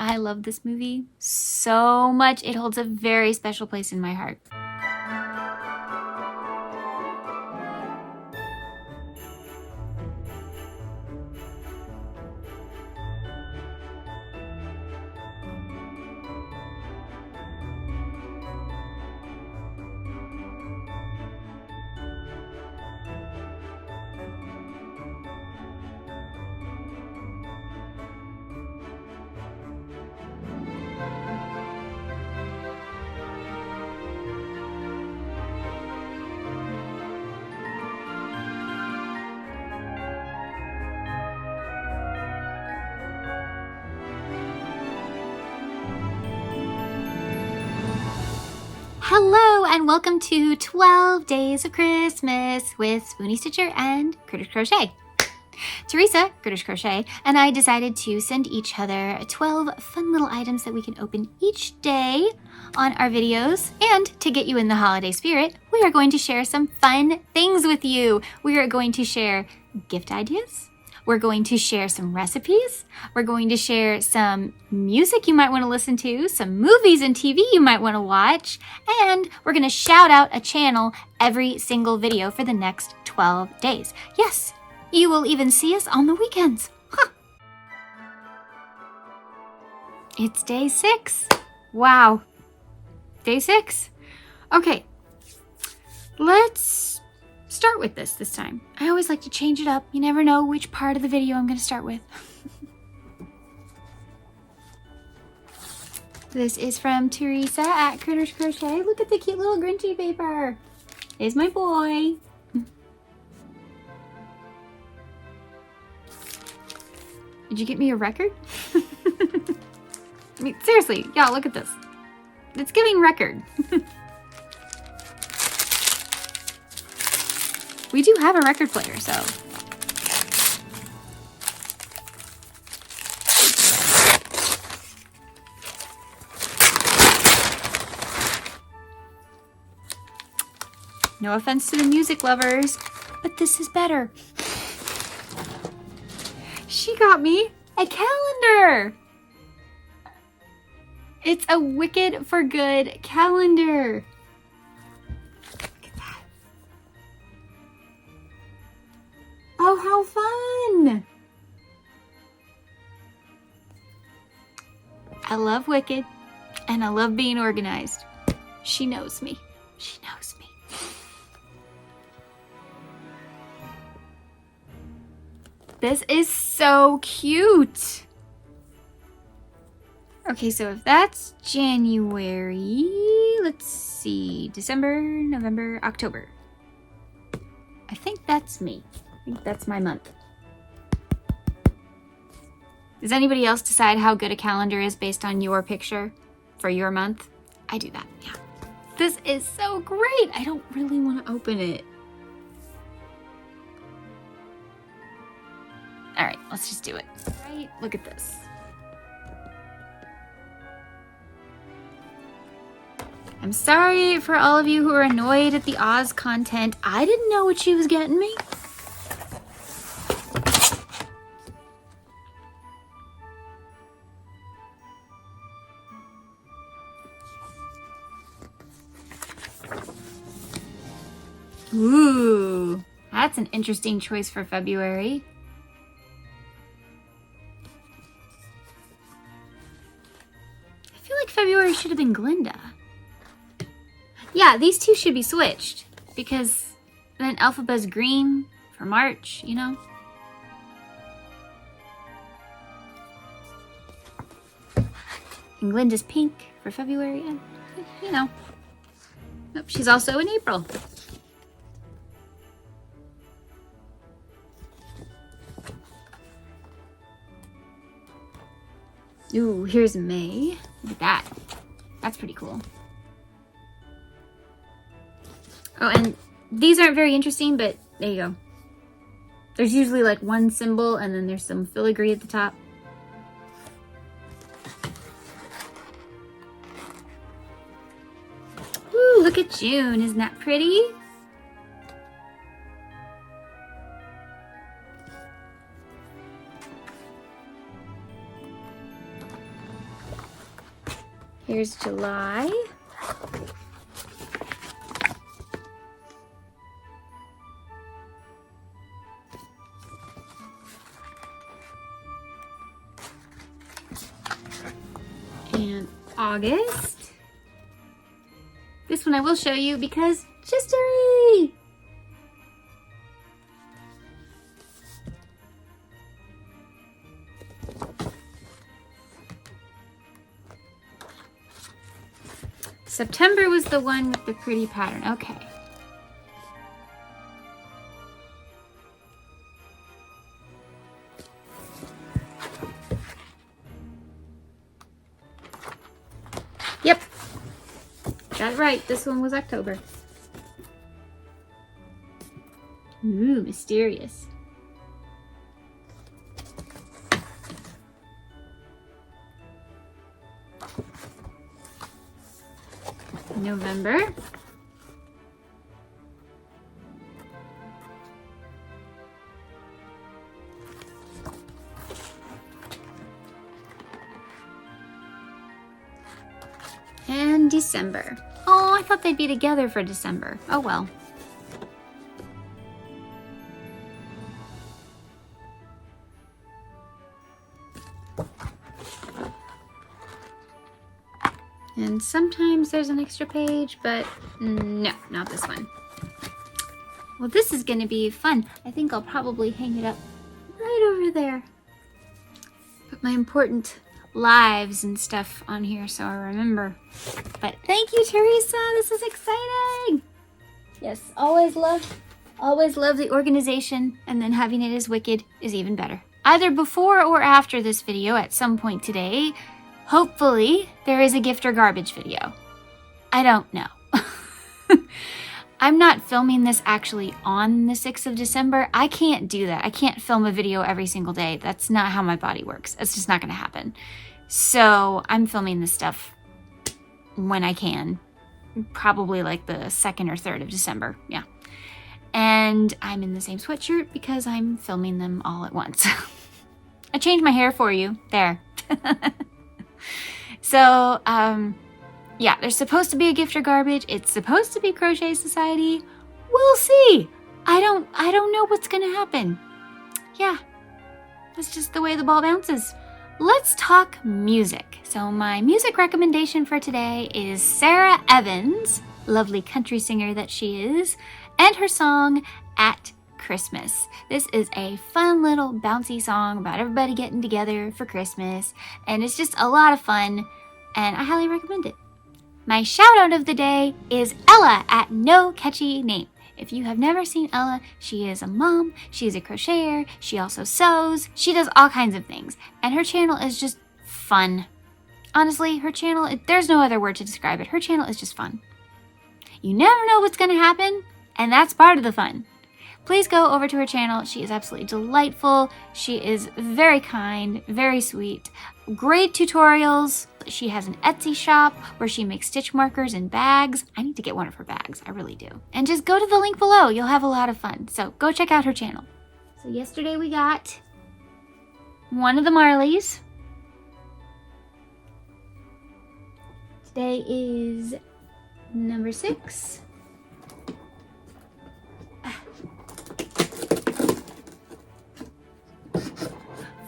I love this movie so much. It holds a very special place in my heart. Hello and welcome to 12 Days of Christmas with Spoony Stitcher and Critters Crochet. Teresa, Critters Crochet, and I decided to send each other 12 fun little items that we can open each day on our videos. And to get you in the holiday spirit, we are going to share some fun things with you. We are going to share gift ideas. We're going to share some recipes. We're going to share some music you might want to listen to, some movies and TV you might want to watch, and we're going to shout out a channel every single video for the next 12 days. Yes, you will even see us on the weekends. Huh. It's day 6. Wow. Day 6. Okay, let's start with this time. I always like to change it up. You never know which part of the video I'm going to start with. This is from Teresa at Critters Crochet. Look at the cute little Grinchy paper. There's my boy. Did you get me a record? I mean, seriously, y'all, look at this. It's giving record. We do have a record player, so. No offense to the music lovers, but this is better. She got me a calendar. It's a Wicked for Good calendar. Oh, how fun! I love Wicked, and I love being organized. She knows me. She knows me. This is so cute! Okay, so if that's January, let's see, December, November, October. I think that's me. I think that's my month. Does anybody else decide how good a calendar is based on your picture for your month? I do that, yeah. This is so great. I don't really want to open it. All right, let's just do it. Right, look at this. I'm sorry for all of you who are annoyed at the Oz content. I didn't know what she was getting me. Ooh, that's an interesting choice for February. I feel like February should have been Glinda. Yeah, these two should be switched because then Elphaba's green for March, you know? And Glinda's pink for February, and you know. Nope, she's also in April. Ooh, here's May. Look at that. That's pretty cool. Oh, and these aren't very interesting, but there you go. There's usually like one symbol and then there's some filigree at the top. Ooh, look at June. Isn't that pretty? Here's July. And August. This one I will show you because history. September was the one with the pretty pattern. Okay. Yep. Got it right. This one was October. Ooh, mysterious. November. And December. Oh, I thought they'd be together for December. Oh well. And sometimes there's an extra page, but no, not this one. Well, this is gonna be fun. I think I'll probably hang it up right over there. Put my important lives and stuff on here so I remember. But thank you, Teresa. This is exciting. Yes, always love the organization, and then having it as Wicked is even better. Either before or after this video at some point today, hopefully there is a gift or garbage video. I don't know. I'm not filming this actually on the 6th of December. I can't do that. I can't film a video every single day. That's not how my body works. It's just not gonna happen. So I'm filming this stuff when I can. Probably like the 2nd or 3rd of December, yeah. And I'm in the same sweatshirt because I'm filming them all at once. I changed my hair for you, there. So, yeah, there's supposed to be a gift or garbage. It's supposed to be Crochet Society. We'll see. I don't know what's gonna happen. Yeah, that's just the way the ball bounces. Let's talk music. So my music recommendation for today is Sarah Evans, lovely country singer that she is, and her song At Christmas. This is a fun little bouncy song about everybody getting together for Christmas, and it's just a lot of fun, and I highly recommend it. My shout out of the day is Ella at No Catchy Name. If you have never seen Ella, she is a mom, she is a crocheter, she also sews, she does all kinds of things, and her channel is just fun. Honestly, her channel, there's no other word to describe it. Her channel is just fun. You never know what's gonna happen, and that's part of the fun. Please go over to her channel. She is absolutely delightful. She is very kind, very sweet, great tutorials. She has an Etsy shop where she makes stitch markers and bags. I need to get one of her bags, I really do. And just go to the link below, you'll have a lot of fun. So go check out her channel. So yesterday we got one of the Marleys. Today is number 6.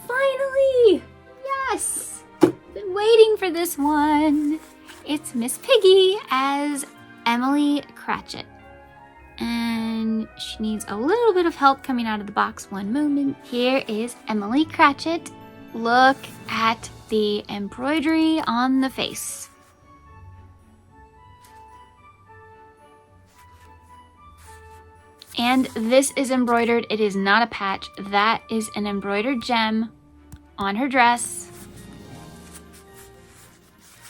Finally! Yes! Been waiting for this one. It's Miss Piggy as Emily Cratchit. And she needs a little bit of help coming out of the box. One moment. Here is Emily Cratchit. Look at the embroidery on the face. And this is embroidered. It is not a patch. That is an embroidered gem on her dress.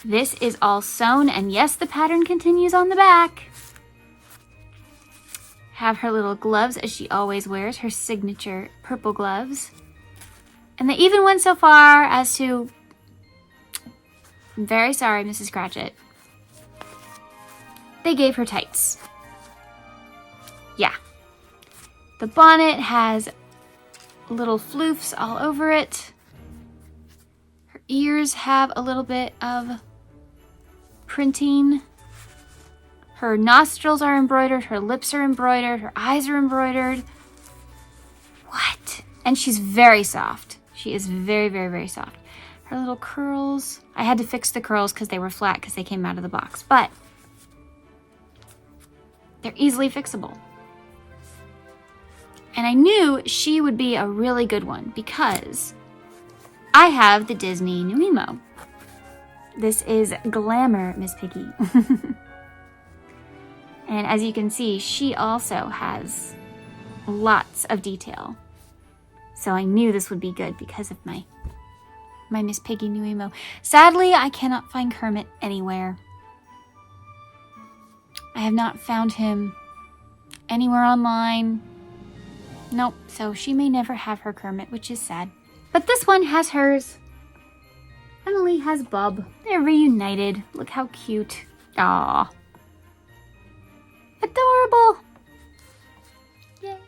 This is all sewn, and yes, the pattern continues on the back. Have her little gloves as she always wears, her signature purple gloves. And they even went so far as to, I'm very sorry, Mrs. Cratchit, they gave her tights. Yeah. The bonnet has little floofs all over it. Her ears have a little bit of printing. Her nostrils are embroidered, her lips are embroidered, her eyes are embroidered. What? And she's very soft. She is very, very, very soft. Her little curls. I had to fix the curls because they were flat because they came out of the box, but they're easily fixable. And I knew she would be a really good one because I have the Disney Nuimo. This is Glamour Miss Piggy. And as you can see, she also has lots of detail. So I knew this would be good because of my Miss Piggy Nuimo. Sadly, I cannot find Kermit anywhere. I have not found him anywhere online. Nope, so she may never have her Kermit, which is sad. But this one has hers. Emily has Bob. They're reunited. Look how cute. Aww. Adorable. Yay.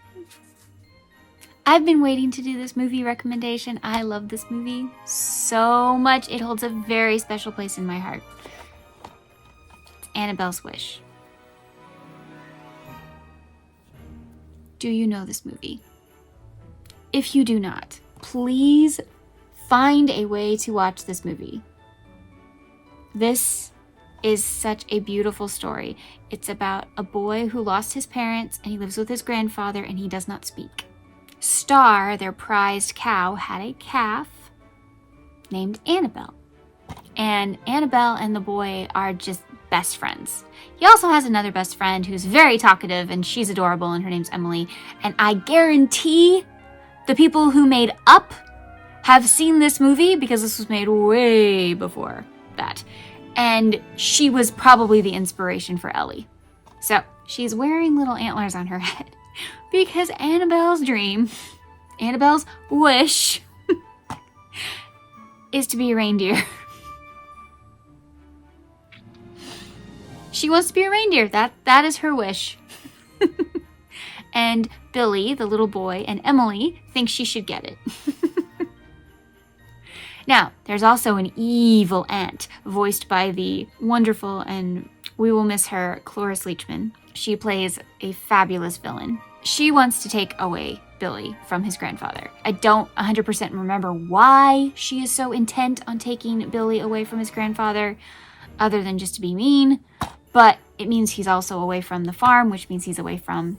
I've been waiting to do this movie recommendation. I love this movie so much. It holds a very special place in my heart. It's Annabelle's Wish. Do you know this movie? If you do not, please find a way to watch this movie. This is such a beautiful story. It's about a boy who lost his parents and he lives with his grandfather and he does not speak. Star, their prized cow, had a calf named Annabelle. And Annabelle and the boy are just best friends. He also has another best friend who's very talkative and she's adorable and her name's Emily. And I guarantee the people who made Up have seen this movie because this was made way before that. And she was probably the inspiration for Ellie. So she's wearing little antlers on her head because Annabelle's dream, Annabelle's wish is to be a reindeer. She wants to be a reindeer. That is her wish. And Billy, the little boy, and Emily think she should get it. Now, there's also an evil aunt, voiced by the wonderful, and we will miss her, Cloris Leachman. She plays a fabulous villain. She wants to take away Billy from his grandfather. I don't 100% remember why she is so intent on taking Billy away from his grandfather, other than just to be mean, but it means he's also away from the farm, which means he's away from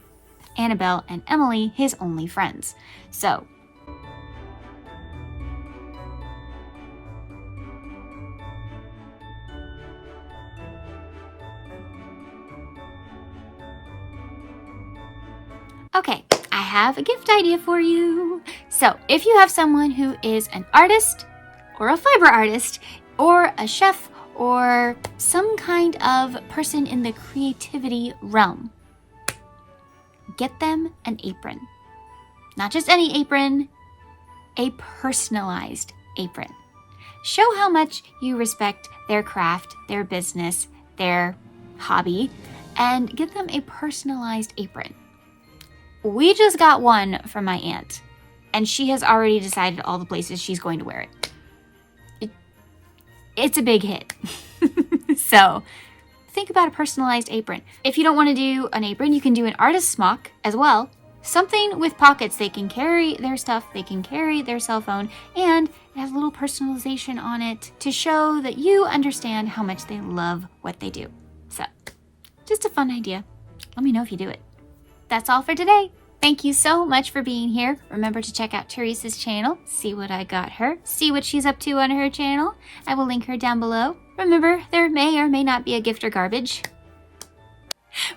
Annabelle and Emily, his only friends. So, okay, I have a gift idea for you. So if you have someone who is an artist or a fiber artist or a chef or some kind of person in the creativity realm, get them an apron. Not just any apron, a personalized apron. Show how much you respect their craft, their business, their hobby, and get them a personalized apron. We just got one from my aunt, and she has already decided all the places she's going to wear it. It's a big hit. So think about a personalized apron. If you don't want to do an apron, you can do an artist smock as well. Something with pockets. They can carry their stuff, they can carry their cell phone, and it has a little personalization on it to show that you understand how much they love what they do. So, just a fun idea. Let me know if you do it. That's all for today. Thank you so much for being here. Remember to check out Teresa's channel, see what I got her, see what she's up to on her channel. I will link her down below. Remember, there may or may not be a gift or garbage.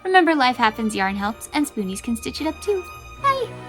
Remember, life happens, yarn helps, and spoonies can stitch it up too. Bye!